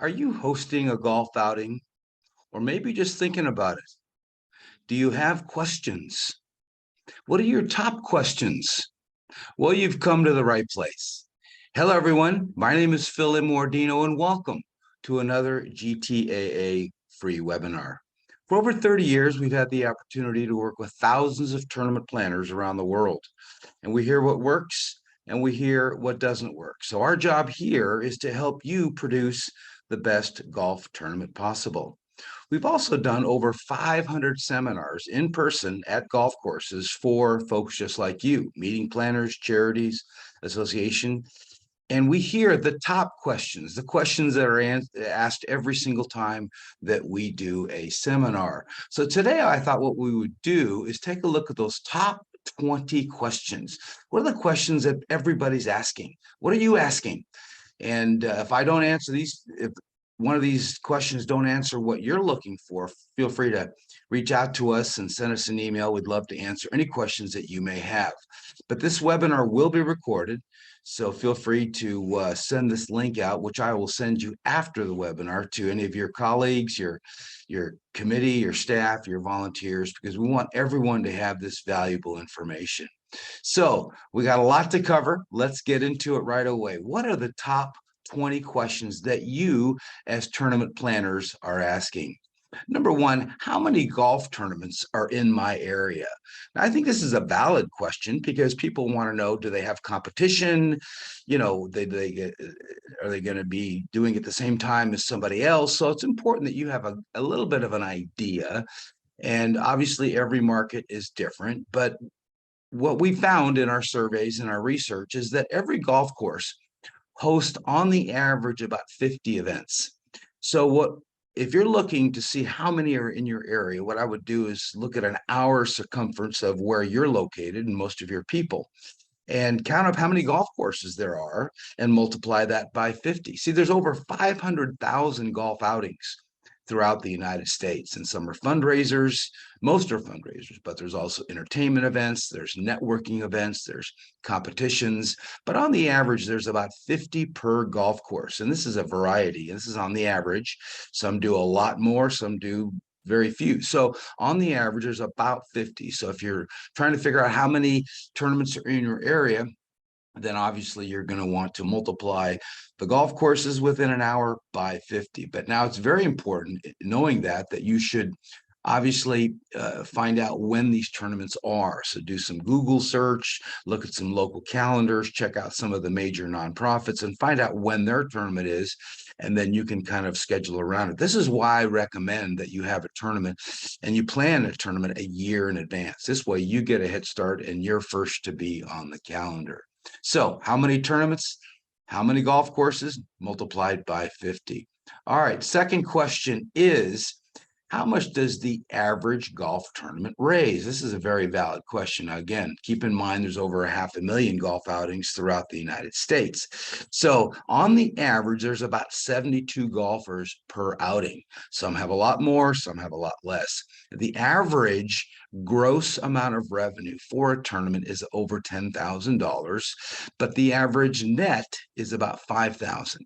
Are you hosting a golf outing or maybe just thinking about it? Do you have questions? What are your top questions? Well, you've come to the right place. Hello, everyone. My name is Phil Immordino, and welcome to another GTAA free webinar. For over 30 years, we've had the opportunity to work with thousands of tournament planners around the world, and we hear what works and we hear what doesn't work. So our job here is to help you produce the best golf tournament possible. We've also done over 500 seminars in person at golf courses for folks just like you, meeting planners, charities, association. And we hear the top questions, the questions that are asked every single time that we do a seminar. So today I thought what we would do is take a look at those top 20 questions. What are the questions that everybody's asking? What are you asking? And if I don't answer these, if one of these questions don't answer what you're looking for, feel free to reach out to us and send us an email. We'd love to answer any questions that you may have. But this webinar will be recorded, so feel free to send this link out, which I will send you after the webinar, to any of your colleagues, your committee, your staff, your volunteers, because we want everyone to have this valuable information. So we got a lot to cover. Let's get into it right away. What are the top 20 questions that you as tournament planners are asking? Number one, how many golf tournaments are in my area? Now, I think this is a valid question because people want to know, do they have competition? You know, are they going to be doing it at the same time as somebody else? So it's important that you have a little bit of an idea. And obviously every market is different, but what we found in our surveys and our research is that every golf course hosts on the average about 50 events. So if you're looking to see how many are in your area, what I would do is look at an hour circumference of where you're located and most of your people, and count up how many golf courses there are and multiply that by 50. See, there's over 500,000 golf outings throughout the United States, and some are fundraisers. Most are fundraisers, but there's also entertainment events, there's networking events, there's competitions, but on the average there's about 50 per golf course, and this is a variety. This is on the average. Some do a lot more, some do very few. So on the average there's about 50. So if you're trying to figure out how many tournaments are in your area, then obviously you're going to want to multiply the golf courses within an hour by 50. But now it's very important, knowing that you should obviously find out when these tournaments are. So do some Google search, look at some local calendars, check out some of the major nonprofits and find out when their tournament is, and then you can kind of schedule around it. This is why I recommend that you have a tournament and you plan a tournament a year in advance. This way you get a head start and you're first to be on the calendar. So how many tournaments, how many golf courses, multiplied by 50. All right, second question is, how much does the average golf tournament raise? This is a very valid question. Now, again, keep in mind there's over 500,000 golf outings throughout the United States. So on the average, there's about 72 golfers per outing. Some have a lot more, some have a lot less. The average gross amount of revenue for a tournament is over $10,000, but the average net is about $5,000.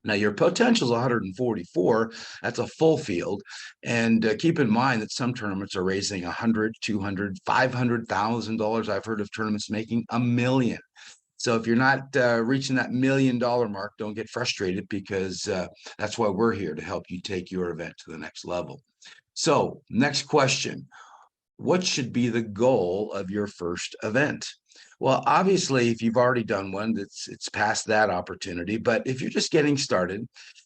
Now, your potential is 144. That's a full field. And keep in mind that some tournaments are raising $100,000, $200,000, $500,000. I've heard of tournaments making $1 million. So if you're not reaching that $1 million mark, don't get frustrated, because that's why we're here, to help you take your event to the next level. So next question. What should be the goal of your first event? Well, obviously, if you've already done one, it's past that opportunity. But if you're just getting started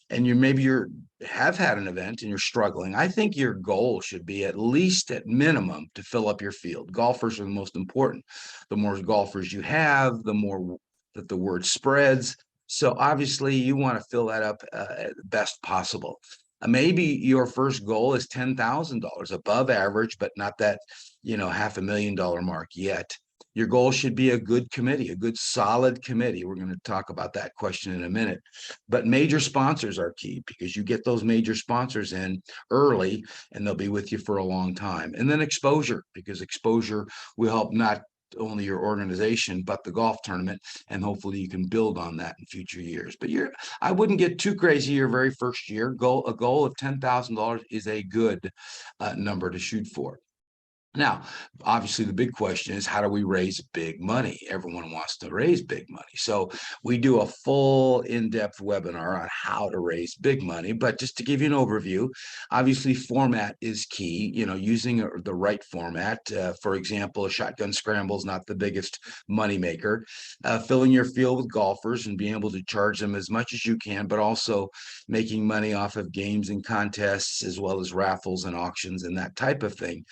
and you have had an event and you're struggling, I think your goal should be, at least at minimum, to fill up your field. Golfers are the most important. The more golfers you have, the more that the word spreads. So obviously you want to fill that up at the best possible. Maybe your first goal is $10,000, above average, but not that, $500,000 mark yet. Your goal should be a good committee, a good solid committee. We're going to talk about that question in a minute. But major sponsors are key, because you get those major sponsors in early and they'll be with you for a long time. And then exposure, because exposure will help not only your organization, but the golf tournament, and hopefully you can build on that in future years. But I wouldn't get too crazy your very first year. A goal of $10,000 is a good number to shoot for. Now, obviously, the big question is, how do we raise big money? Everyone wants to raise big money. So we do a full in-depth webinar on how to raise big money. But just to give you an overview, obviously, format is key. Using the right format. For example, a shotgun scramble is not the biggest money maker. Filling your field with golfers and being able to charge them as much as you can, but also making money off of games and contests, as well as raffles and auctions and that type of thing.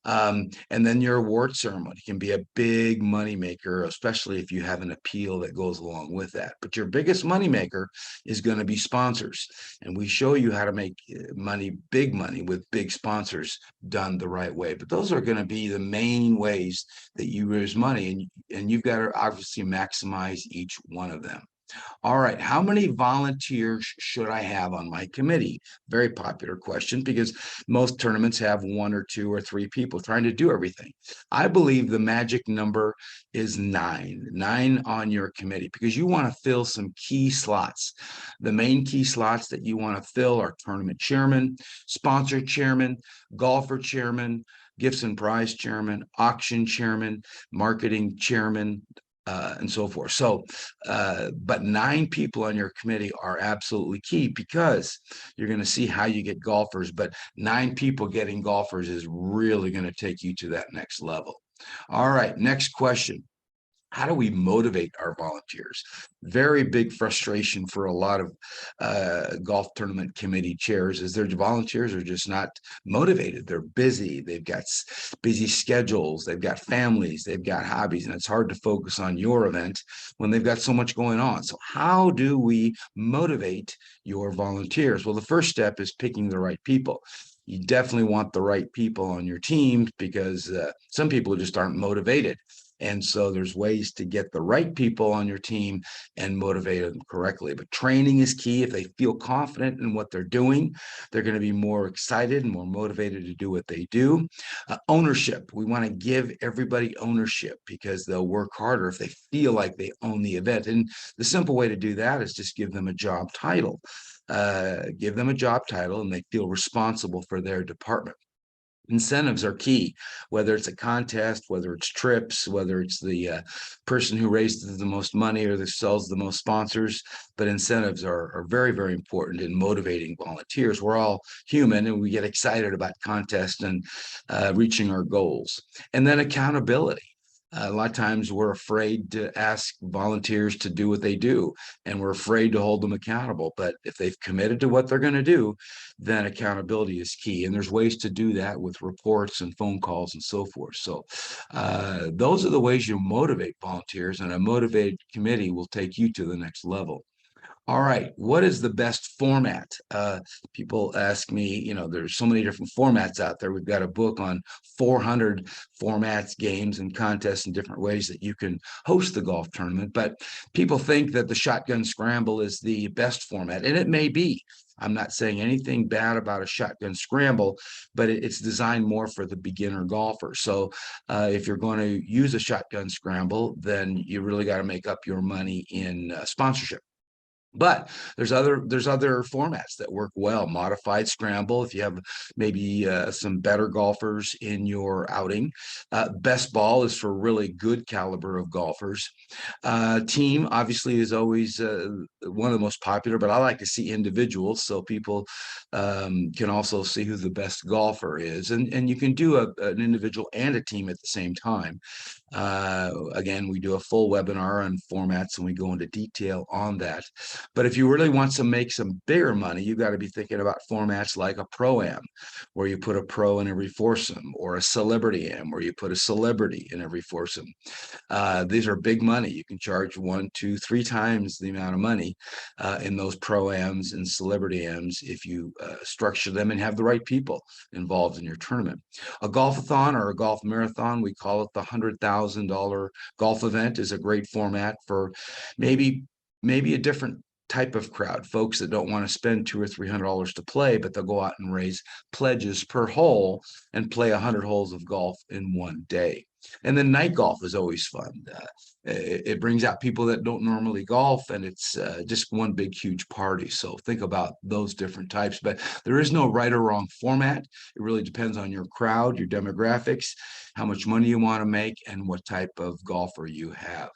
And then your award ceremony can be a big money maker, especially if you have an appeal that goes along with that. But your biggest money maker is going to be sponsors. And we show you how to make money, big money, with big sponsors done the right way. But those are going to be the main ways that you raise money. And you've got to obviously maximize each one of them. All right, how many volunteers should I have on my committee? Very popular question, because most tournaments have 1 or 2 or 3 people trying to do everything. I believe the magic number is 9 on your committee, because you want to fill some key slots. The main key slots that you want to fill are tournament chairman, sponsor chairman, golfer chairman, gifts and prize chairman, auction chairman, marketing chairman, and so forth. So, but 9 people on your committee are absolutely key, because you're going to see how you get golfers, but 9 people getting golfers is really going to take you to that next level. All right, next question. How do we motivate our volunteers? Very big frustration for a lot of golf tournament committee chairs is their volunteers are just not motivated. They're busy. They've got busy schedules. They've got families. They've got hobbies. And it's hard to focus on your event when they've got so much going on. So how do we motivate your volunteers? Well, the first step is picking the right people. You definitely want the right people on your team, because some people just aren't motivated. And so there's ways to get the right people on your team and motivate them correctly. But training is key. If they feel confident in what they're doing, they're going to be more excited and more motivated to do what they do. Ownership. We want to give everybody ownership, because they'll work harder if they feel like they own the event. And the simple way to do that is just give them a job title. Give them a job title and they feel responsible for their department. Incentives are key, whether it's a contest, whether it's trips, whether it's the person who raises the most money or that sells the most sponsors. But incentives are very, very important in motivating volunteers. We're all human and we get excited about contests and reaching our goals. And then accountability. A lot of times we're afraid to ask volunteers to do what they do, and we're afraid to hold them accountable. But if they've committed to what they're going to do, then accountability is key. And there's ways to do that with reports and phone calls and so forth. So those are the ways you motivate volunteers, and a motivated committee will take you to the next level. All right, what is the best format? People ask me, there's so many different formats out there. We've got a book on 400 formats, games, and contests in different ways that you can host the golf tournament. But people think that the shotgun scramble is the best format, and it may be. I'm not saying anything bad about a shotgun scramble, but it's designed more for the beginner golfer. So if you're going to use a shotgun scramble, then you really got to make up your money in sponsorship. But there's other formats that work well. Modified scramble, if you have maybe some better golfers in your outing. Best ball is for really good caliber of golfers. Team obviously is always one of the most popular, but I like to see individuals, so people can also see who the best golfer is. And you can do an individual and a team at the same time. Again, we do a full webinar on formats and we go into detail on that. But if you really want to make some bigger money, you got to be thinking about formats like a pro-am, where you put a pro in every foursome, or a celebrity am, where you put a celebrity in every foursome. These are big money. You can charge 1, 2, 3 times the amount of money in those pro-ams and celebrity ams if you structure them and have the right people involved in your tournament. A golf-a-thon or a golf marathon, we call it the $100,000 golf event, is a great format for maybe a different type of crowd, folks that don't want to spend $200 or $300 to play, but they'll go out and raise pledges per hole and play 100 holes of golf in one day. And then night golf is always fun. It brings out people that don't normally golf, and it's just one big, huge party. So think about those different types. But there is no right or wrong format. It really depends on your crowd, your demographics, how much money you want to make, and what type of golfer you have.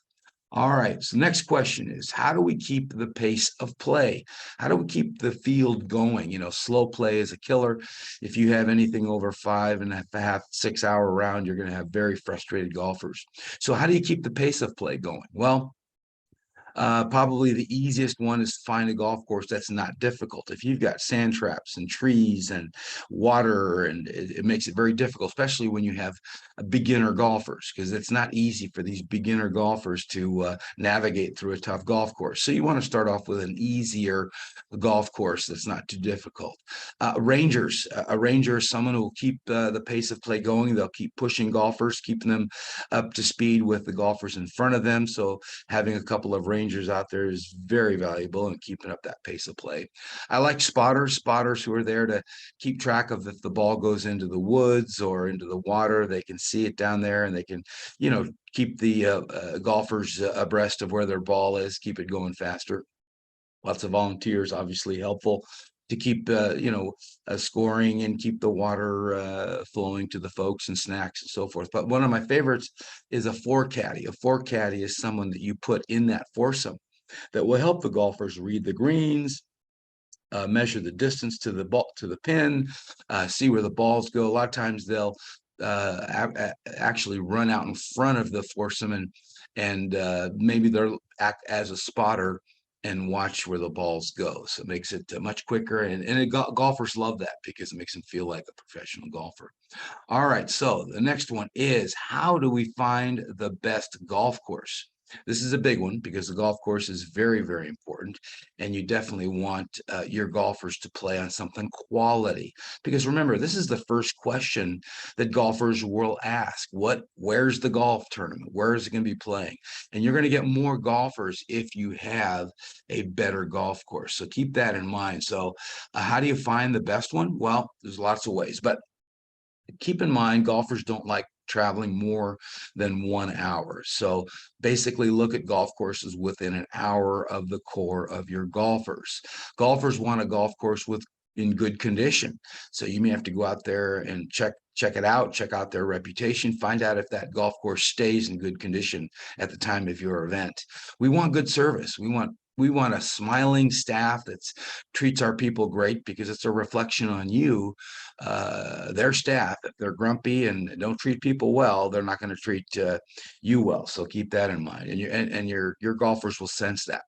All right. So next question is, how do we keep the pace of play? How do we keep the field going? You know, slow play is a killer. If you have anything over 5.5, 6 hour round, you're going to have very frustrated golfers. So how do you keep the pace of play going? Well, probably the easiest one is to find a golf course that's not difficult. If you've got sand traps and trees and water, and it makes it very difficult, especially when you have beginner golfers, because it's not easy for these beginner golfers to navigate through a tough golf course. So you want to start off with an easier golf course that's not too difficult. Rangers, a ranger is someone who will keep the pace of play going. They'll keep pushing golfers, keeping them up to speed with the golfers in front of them. So having a couple of rangers out there is very valuable in keeping up that pace of play. I like spotters who are there to keep track of if the ball goes into the woods or into the water. They can see it down there, and they can, you know, keep the golfers abreast of where their ball is, keep it going faster. Lots of volunteers, obviously helpful to keep, scoring and keep the water flowing to the folks, and snacks and so forth. But one of my favorites is a four caddy. A four caddy is someone that you put in that foursome that will help the golfers read the greens, measure the distance to the ball, to the pin, see where the balls go. A lot of times they'll actually run out in front of the foursome, and maybe they'll act as a spotter and watch where the balls go. So it makes it much quicker, and golfers love that because it makes them feel like a professional golfer. All right, so the next one is, how do we find the best golf course? This is a big one because the golf course is very, very important, and you definitely want your golfers to play on something quality. Because remember, this is the first question that golfers will ask: where's the golf tournament? Where is it going to be playing? And you're going to get more golfers if you have a better golf course. So keep that in mind. So how do you find the best one? Well, there's lots of ways, but keep in mind, golfers don't like traveling more than 1 hour. So basically look at golf courses within an hour of the core of your golfers. Golfers want a golf course in good condition. So you may have to go out there and check it out, check out their reputation, find out if that golf course stays in good condition at the time of your event. We want good service. We want a smiling staff that treats our people great, because it's a reflection on you, their staff. If they're grumpy and don't treat people well, they're not going to treat you well. So keep that in mind, and your golfers will sense that.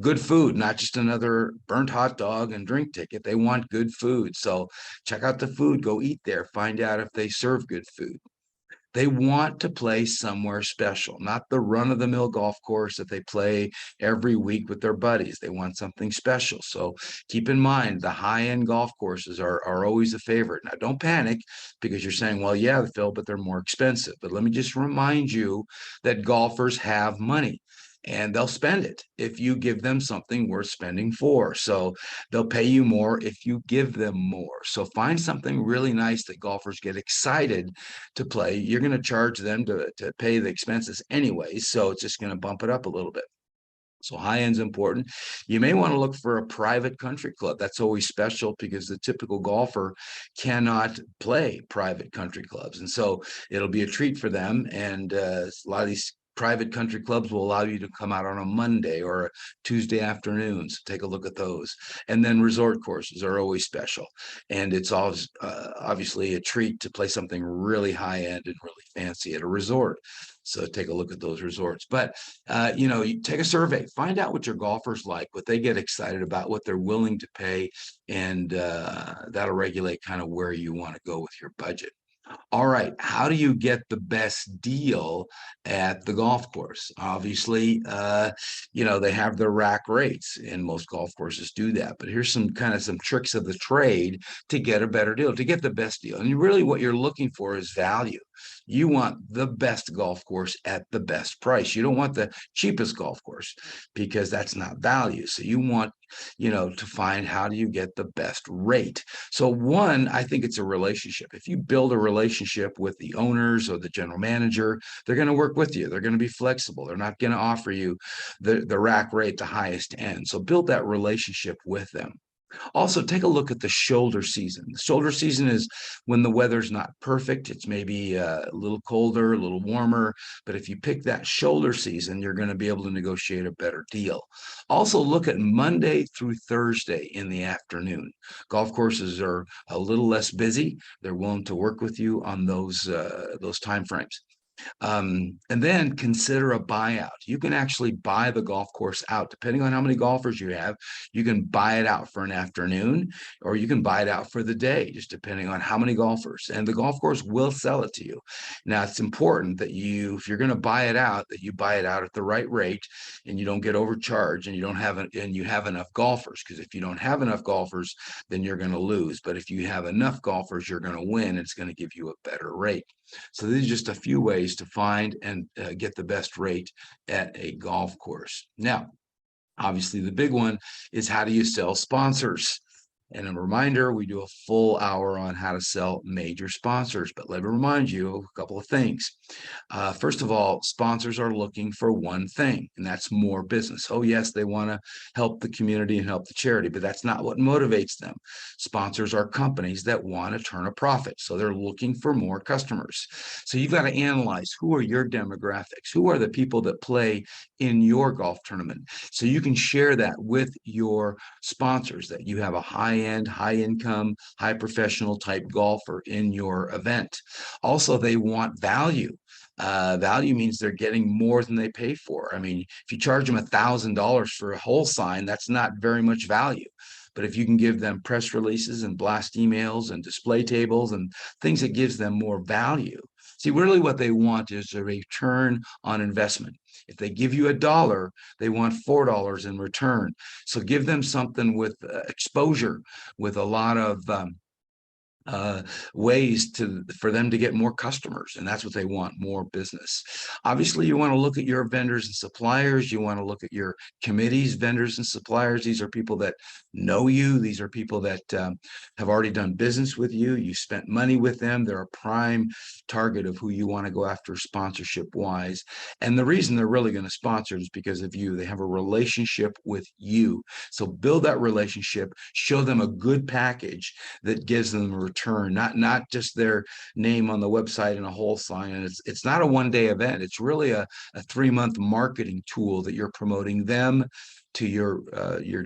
Good food, not just another burnt hot dog and drink ticket. They want good food. So check out the food, go eat there, find out if they serve good food. They want to play somewhere special, not the run-of-the-mill golf course that they play every week with their buddies. They want something special. So keep in mind, the high-end golf courses are always a favorite. Now, don't panic because you're saying, well, yeah, Phil, but they're more expensive. But let me just remind you that golfers have money, and they'll spend it if you give them something worth spending for. So they'll pay you more if you give them more. So find something really nice that golfers get excited to play. You're going to charge them to pay the expenses anyway, so it's just going to bump it up a little bit. So high end's important. You may want to look for a private country club. That's always special because the typical golfer cannot play private country clubs. And so it'll be a treat for them. And a lot of these private country clubs will allow you to come out on a Monday or a Tuesday afternoon. So take a look at those. And then resort courses are always special. And it's always obviously a treat to play something really high end and really fancy at a resort. So take a look at those resorts. But, you take a survey, find out what your golfers like, what they get excited about, what they're willing to pay, and that'll regulate kind of where you want to go with your budget. All right, how do you get the best deal at the golf course? Obviously, they have their rack rates, and most golf courses do that. But here's some tricks of the trade to get a better deal, to get the best deal. And really what you're looking for is value. You want the best golf course at the best price. You don't want the cheapest golf course because that's not value. So you want, to find how do you get the best rate. So one, I think it's a relationship. If you build a relationship with the owners or the general manager, they're going to work with you. They're going to be flexible. They're not going to offer you the rack rate, the highest end. So build that relationship with them. Also, take a look at the shoulder season. The shoulder season is when the weather's not perfect. It's maybe a little colder, a little warmer. But if you pick that shoulder season, you're going to be able to negotiate a better deal. Also, look at Monday through Thursday in the afternoon. Golf courses are a little less busy. They're willing to work with you on those time frames. And then consider a buyout. You can actually buy the golf course out. Depending on how many golfers you have, you can buy it out for an afternoon, or you can buy it out for the day, just depending on how many golfers. And the golf course will sell it to you. Now, it's important that if you're going to buy it out, that you buy it out at the right rate and you don't get overcharged and you have enough golfers. Because if you don't have enough golfers, then you're going to lose. But if you have enough golfers, you're going to win. It's going to give you a better rate. So these are just a few ways to find and get the best rate at a golf course. Now, obviously, the big one is how do you sell sponsors? And a reminder, we do a full hour on how to sell major sponsors, but let me remind you of a couple of things. First of all, sponsors are looking for one thing, and that's more business. Oh, yes, they want to help the community and help the charity, but that's not what motivates them. Sponsors are companies that want to turn a profit, so they're looking for more customers. So you've got to analyze who are your demographics, who are the people that play in your golf tournament, so you can share that with your sponsors that you have a high-end, high-income, high professional type golfer in your event. Also, they want value. Value means they're getting more than they pay for. I mean, if you charge them $1,000 for a hole sign, that's not very much value. But if you can give them press releases and blast emails and display tables and things that gives them more value. See, really what they want is a return on investment. If they give you $1, they want $4 in return. So give them something with exposure, with a lot of ways for them to get more customers, and that's what they want, more business. Obviously, you want to look at your vendors and suppliers. You want to look at your committees, vendors and suppliers. These are people that know you. These are people that have already done business with you. You spent money with them. They're a prime target of who you want to go after sponsorship wise. And the reason they're really going to sponsor is because of you. They have a relationship with you. So build that relationship, show them a good package that gives them a return, not just their name on the website and a whole sign. And it's not a one-day event. It's really a 3-month marketing tool that you're promoting them to your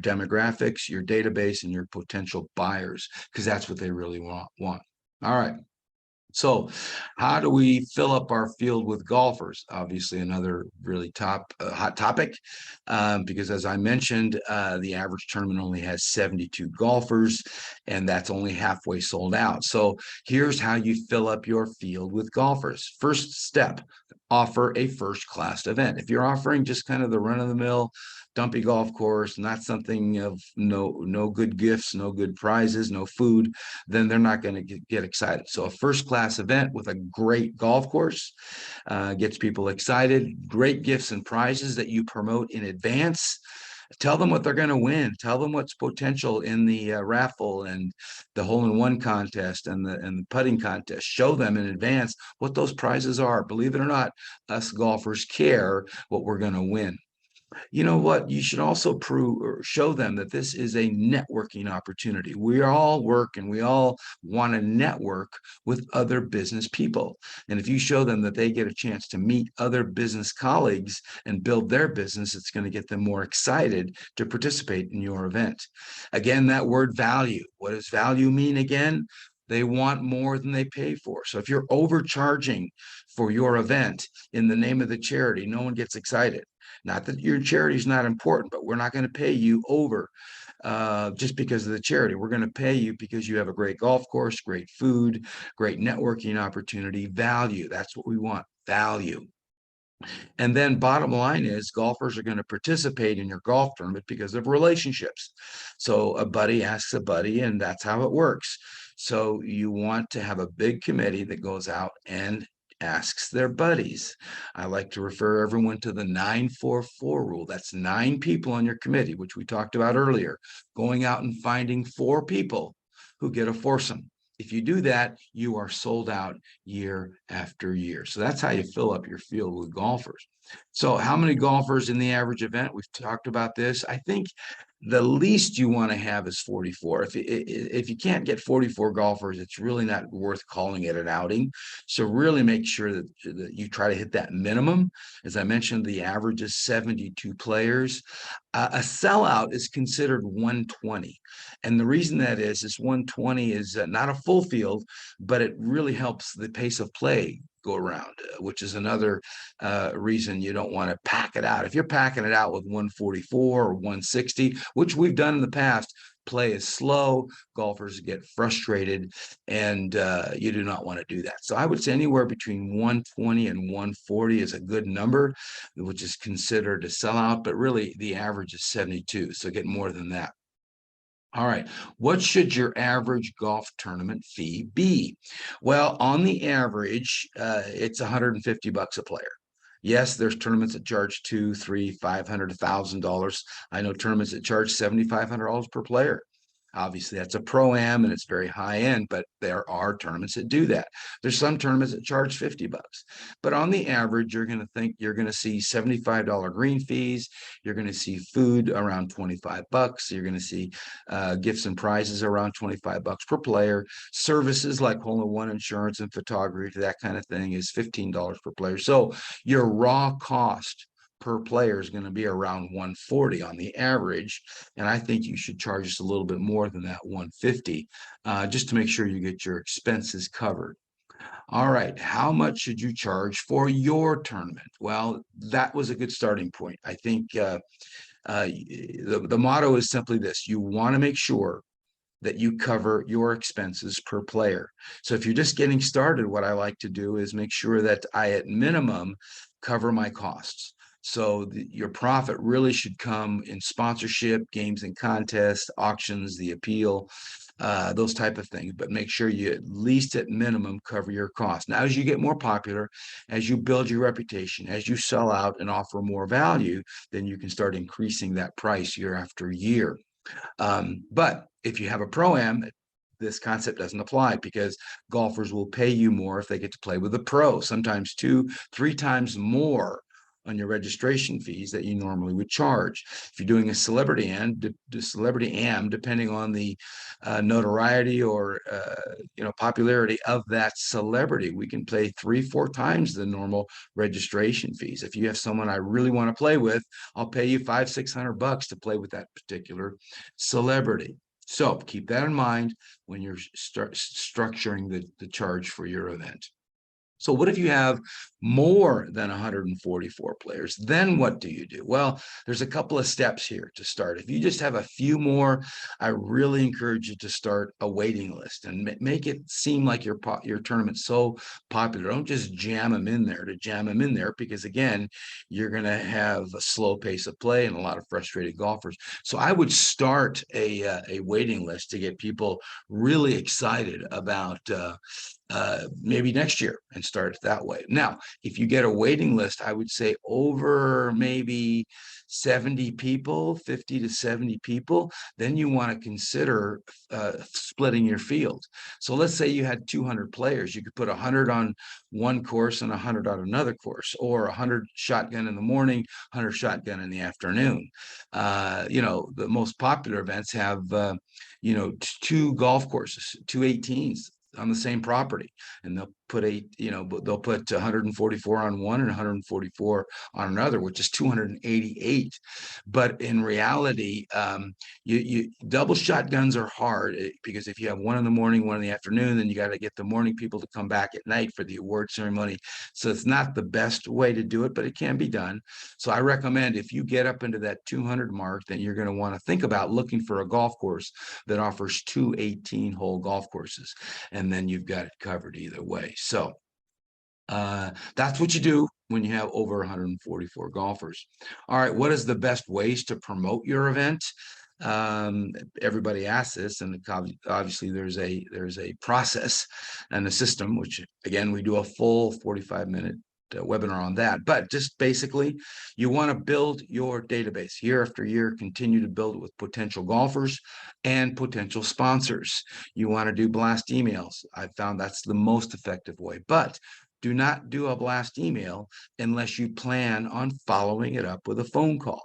demographics, your database, and your potential buyers, because that's what they really want. All right. So how do we fill up our field with golfers? Obviously, another really hot topic, because as I mentioned, the average tournament only has 72 golfers, and that's only halfway sold out. So here's how you fill up your field with golfers. First step, offer a first-class event. If you're offering just kind of the run-of-the-mill dumpy golf course, not something of no good gifts, no good prizes, no food, then they're not going to get excited. So a first-class event with a great golf course gets people excited. Great gifts and prizes that you promote in advance. Tell them what they're going to win. Tell them what's potential in the raffle and the hole-in-one contest and the putting contest. Show them in advance what those prizes are. Believe it or not, us golfers care what we're going to win. You know what? You should also prove or show them that this is a networking opportunity. We all work and we all want to network with other business people. And if you show them that they get a chance to meet other business colleagues and build their business, it's going to get them more excited to participate in your event. Again, that word value. What does value mean again? They want more than they pay for. So if you're overcharging for your event in the name of the charity, no one gets excited. Not that your charity is not important, but we're not going to pay you over just because of the charity. We're going to pay you because you have a great golf course, great food, great networking opportunity, value. That's what we want, value. And then bottom line is golfers are going to participate in your golf tournament because of relationships. So a buddy asks a buddy, and that's how it works. So you want to have a big committee that goes out and asks their buddies. I like to refer everyone to the 9-4-4 rule. That's 9 people on your committee, which we talked about earlier, going out and finding 4 people who get a foursome. If you do that, you are sold out year after year. So that's how you fill up your field with golfers. So how many golfers in the average event? We've talked about this. I think the least you want to have is 44. If you can't get 44 golfers, it's really not worth calling it an outing. So really make sure that you try to hit that minimum. As I mentioned, the average is 72 players. A sellout is considered 120. And the reason that is 120 is not a full field, but it really helps the pace of play go around, which is another reason you don't want to pack it out. If you're packing it out with 144 or 160, which we've done in the past, play is slow, golfers get frustrated, and you do not want to do that. So I would say anywhere between 120 and 140 is a good number, which is considered a sellout, but really the average is 72, so get more than that. All right, what should your average golf tournament fee be? Well, on the average, it's $150 a player. Yes, there's tournaments that charge $200, $300, $500, $1,000. I know tournaments that charge $7,500 per player. Obviously, that's a pro-am and it's very high end, but there are tournaments that do that. There's some tournaments that charge $50. But on the average, you're going to see $75 green fees. You're going to see food around $25. You're going to see gifts and prizes around $25 per player. Services like hole-in-one insurance and photography, that kind of thing, is $15 per player. So your raw cost per player is going to be around 140 on the average, and I think you should charge us a little bit more than that 150, just to make sure you get your expenses covered. All right, how much should you charge for your tournament? Well, that was a good starting point. I think the motto is simply this: you want to make sure that you cover your expenses per player. So if you're just getting started, what I like to do is make sure that I, at minimum, cover my costs. So your profit really should come in sponsorship, games and contests, auctions, the appeal, those type of things. But make sure you, at least at minimum, cover your costs. Now, as you get more popular, as you build your reputation, as you sell out and offer more value, then you can start increasing that price year after year. But if you have a pro-am, this concept doesn't apply, because golfers will pay you more if they get to play with a pro, sometimes 2-3 times more on your registration fees that you normally would charge. If you're doing a celebrity am, depending on the notoriety or popularity of that celebrity, we can pay 3-4 times the normal registration fees. If you have someone I really want to play with, I'll pay you $500-600 to play with that particular celebrity. So keep that in mind when you're structuring the charge for your event. So what if you have more than 144 players? Then what do you do? Well, there's a couple of steps here to start. If you just have a few more, I really encourage you to start a waiting list and make it seem like your tournament's so popular. Don't just jam them in there to jam them in there, because again, you're going to have a slow pace of play and a lot of frustrated golfers. So I would start a waiting list to get people really excited about maybe next year, and start it that way. Now, if you get a waiting list, I would say over maybe 70 people, 50 to 70 people, then you want to consider splitting your field. So let's say you had 200 players. You could put 100 on one course and 100 on another course, or 100 shotgun in the morning, 100 shotgun in the afternoon. The most popular events have, 2 golf courses, 2 18s on the same property, and they'll put 144 on one and 144 on another, which is 288. But in reality, you double shotguns are hard, because if you have one in the morning, one in the afternoon, then you got to get the morning people to come back at night for the award ceremony. So it's not the best way to do it, but it can be done. So I recommend, if you get up into that 200 mark, then you're going to want to think about looking for a golf course that offers 2 18-hole golf courses, and then you've got it covered either way. So that's what you do when you have over 144 golfers. All right, what is the best ways to promote your event? Everybody asks this, and obviously there's a process and a system, which again, we do a full 45-minute webinar on that. But just basically, you want to build your database year after year, continue to build it with potential golfers and potential sponsors. You want to do blast emails. I found that's the most effective way, but do not do a blast email unless you plan on following it up with a phone call.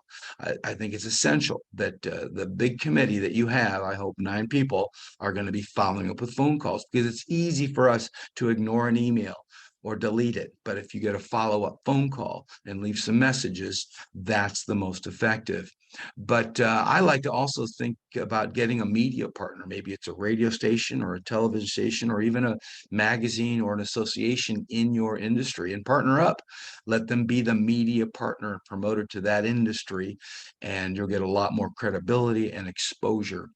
I think it's essential that the big committee that you have, I hope 9 people, are going to be following up with phone calls, because it's easy for us to ignore an email or delete it. But if you get a follow-up phone call and leave some messages, that's the most effective. But I like to also think about getting a media partner. Maybe it's a radio station or a television station or even a magazine or an association in your industry, and partner up. Let them be the media partner and promoter to that industry, and you'll get a lot more credibility and exposure.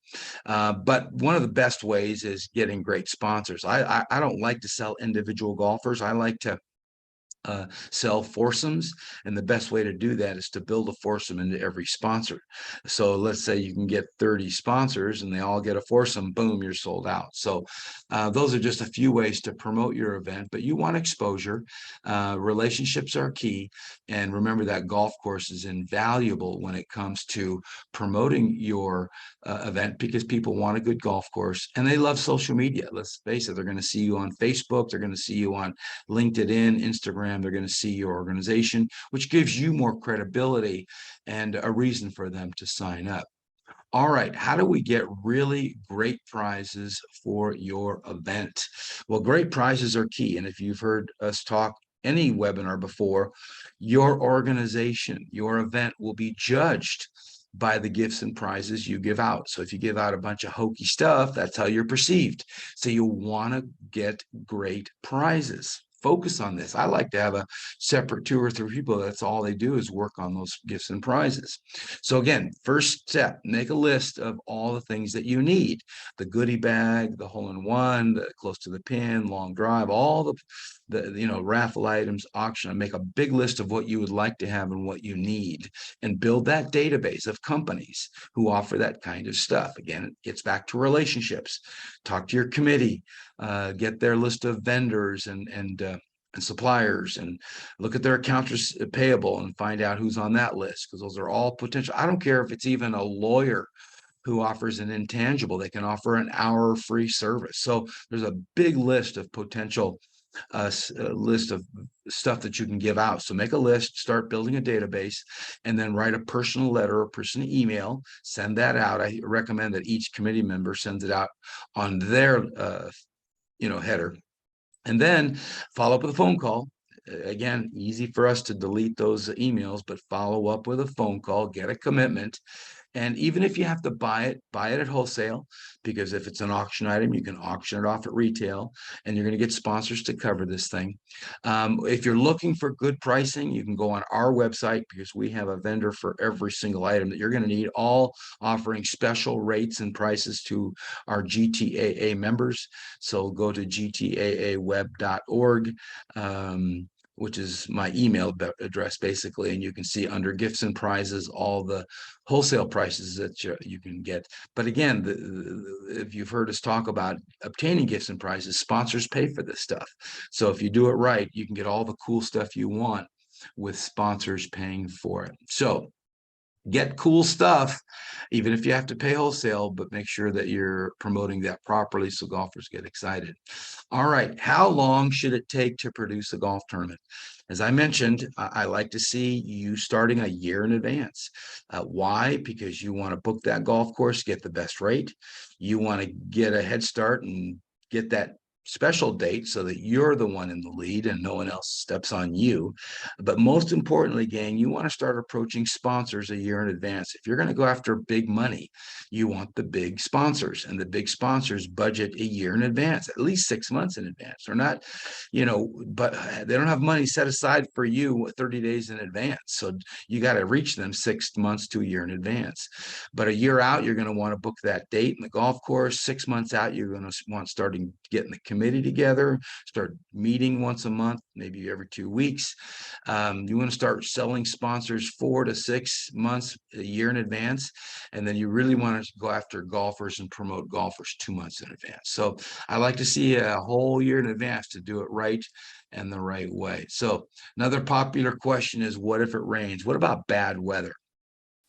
But one of the best ways is getting great sponsors. I don't like to sell individual golfers. I like to sell foursomes, and the best way to do that is to build a foursome into every sponsor. So let's say you can get 30 sponsors and they all get a foursome, boom, you're sold out. So those are just a few ways to promote your event, but you want exposure. Relationships are key, and remember that golf course is invaluable when it comes to promoting your event, because people want a good golf course and they love social media. Let's face it, they're going to see you on Facebook, they're going to see you on LinkedIn, Instagram, they're going to see your organization, which gives you more credibility and a reason for them to sign up. All right, how do we get really great prizes for your event? Well, great prizes are key. And if you've heard us talk any webinar before, your organization, your event will be judged by the gifts and prizes you give out. So if you give out a bunch of hokey stuff, that's how you're perceived. So you want to get great prizes. Focus on this. I like to have a separate 2 or 3 people. That's all they do is work on those gifts and prizes. So again, first step, make a list of all the things that you need: the goodie bag, the hole-in-one, the close to the pin, long drive, all the raffle items, auction. Make a big list of what you would like to have and what you need, and build that database of companies who offer that kind of stuff. Again, it gets back to relationships. Talk to your committee, get their list of vendors and suppliers, and look at their accounts payable and find out who's on that list, because those are all potential. I don't care if it's even a lawyer who offers an intangible, they can offer an hour free service. So there's a big list of potential list of stuff that you can give out. So make a list, start building a database, and then write a personal letter or personal email, send that out. I recommend that each committee member sends it out on their header, and then follow up with a phone call. Again, easy for us to delete those emails, but follow up with a phone call, get a commitment. And even if you have to buy it at wholesale, because if it's an auction item, you can auction it off at retail, and you're going to get sponsors to cover this thing. If you're looking for good pricing, you can go on our website, because we have a vendor for every single item that you're going to need, all offering special rates and prices to our GTAA members. So go to gtaaweb.org. Which is my email address, basically, and you can see under gifts and prizes all the wholesale prices that you can get. But again, if you've heard us talk about obtaining gifts and prizes, sponsors pay for this stuff. So if you do it right, you can get all the cool stuff you want with sponsors paying for it. So get cool stuff, even if you have to pay wholesale, but make sure that you're promoting that properly so golfers get excited. All right, how long should it take to produce a golf tournament? As I mentioned, I like to see you starting a year in advance. Why? Because you want to book that golf course, get the best rate. You want to get a head start and get that special date so that you're the one in the lead and no one else steps on you. But most importantly, gang, you want to start approaching sponsors a year in advance. If you're going to go after big money, you want the big sponsors, and the big sponsors budget a year in advance, at least 6 months in advance. They're not, but they don't have money set aside for you 30 days in advance. So you got to reach them 6 months to a year in advance. But a year out, you're going to want to book that date in the golf course. 6 months out, you're going to want starting getting the committee together, start meeting once a month, maybe every 2 weeks. You want to start selling sponsors 4 to 6 months, a year in advance. And then you really want to go after golfers and promote golfers 2 months in advance. So I like to see a whole year in advance to do it right and the right way. So another popular question is, what if it rains? What about bad weather?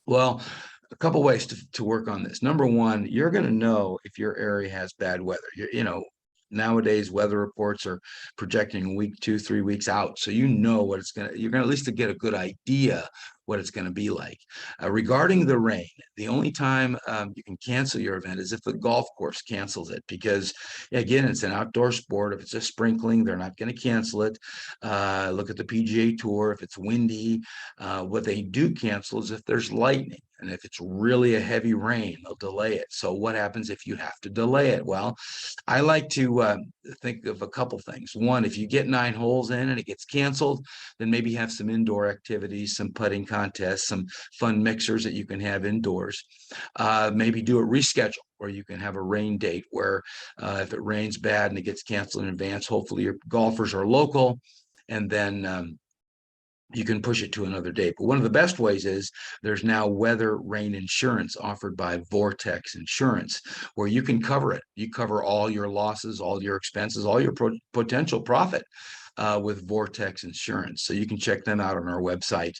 Well, a couple ways to work on this. Number one, you're going to know if your area has bad weather. Nowadays weather reports are projecting a week, 2, 3 weeks out. So you know what you're going to at least to get a good idea what it's going to be like. Regarding the rain, the only time you can cancel your event is if the golf course cancels it, because again, it's an outdoor sport. If it's just sprinkling, they're not going to cancel it. Look at the PGA Tour. If it's windy, what they do cancel is if there's lightning. And if it's really a heavy rain, they'll delay it. So what happens if you have to delay it? Well, I like to think of a couple things. One, if you get 9 holes in and it gets canceled, then maybe have some indoor activities, some putting contests, some fun mixers that you can have indoors. Maybe do a reschedule, or you can have a rain date where if it rains bad and it gets canceled in advance, hopefully your golfers are local, and then you can push it to another date. But one of the best ways is there's now weather rain insurance offered by Vortex Insurance, where you can cover it. You cover all your losses, all your expenses, all your potential profit with Vortex Insurance. So you can check them out on our website,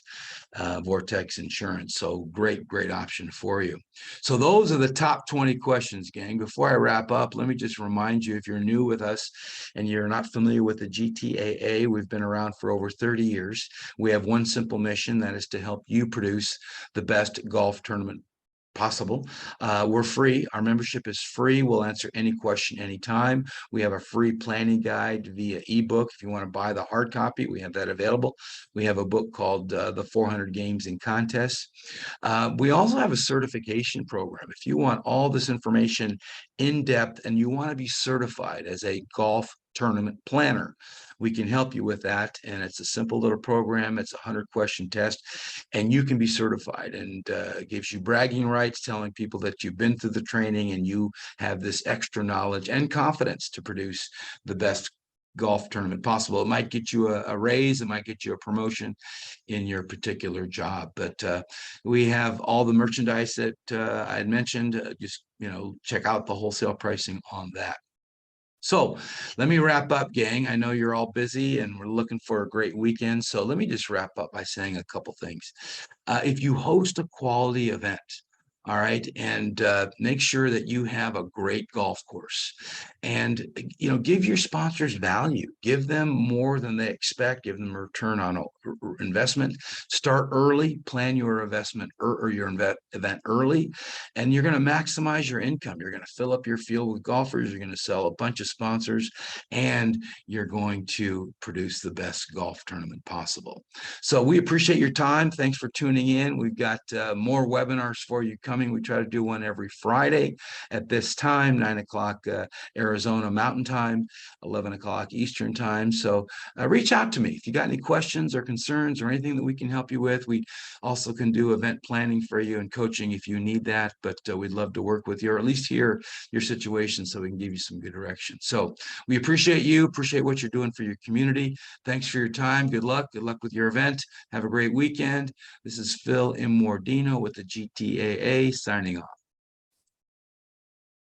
Vortex Insurance. So great option for you. So those are the top 20 questions, gang. Before I wrap up, let me just remind you, if you're new with us and you're not familiar with the GTAA, we've been around for over 30 years. We have one simple mission, that is to help you produce the best golf tournament possible. We're free. Our membership is free. We'll answer any question anytime. We have a free planning guide via ebook. If you want to buy the hard copy, we have that available. We have a book called The 400 Games and Contests. We also have a certification program. If you want all this information in depth and you want to be certified as a golf tournament planner, we can help you with that. And it's a simple little program. It's a 100-question test, and you can be certified, and it gives you bragging rights, telling people that you've been through the training and you have this extra knowledge and confidence to produce the best golf tournament possible. It might get you a raise, it might get you a promotion in your particular job. But we have all the merchandise that I had mentioned. Just check out the wholesale pricing on that. So let me wrap up, gang. I know you're all busy and we're looking for a great weekend. So let me just wrap up by saying a couple things. If you host a quality event, all right, and make sure that you have a great golf course, and give your sponsors value. Give them more than they expect. Give them a return on investment. Start early. Plan your investment or your event early, and you're going to maximize your income. You're going to fill up your field with golfers. You're going to sell a bunch of sponsors, and you're going to produce the best golf tournament possible. So we appreciate your time. Thanks for tuning in. We've got more webinars for you coming. We try to do one every Friday at this time, 9 o'clock Arizona Mountain Time, 11 o'clock Eastern Time. So reach out to me if you got any questions or concerns or anything that we can help you with. We also can do event planning for you and coaching if you need that, but we'd love to work with you, or at least hear your situation so we can give you some good direction. So we appreciate you, appreciate what you're doing for your community. Thanks for your time. Good luck with your event. Have a great weekend. This is Phil Immordino with the GTAA signing off.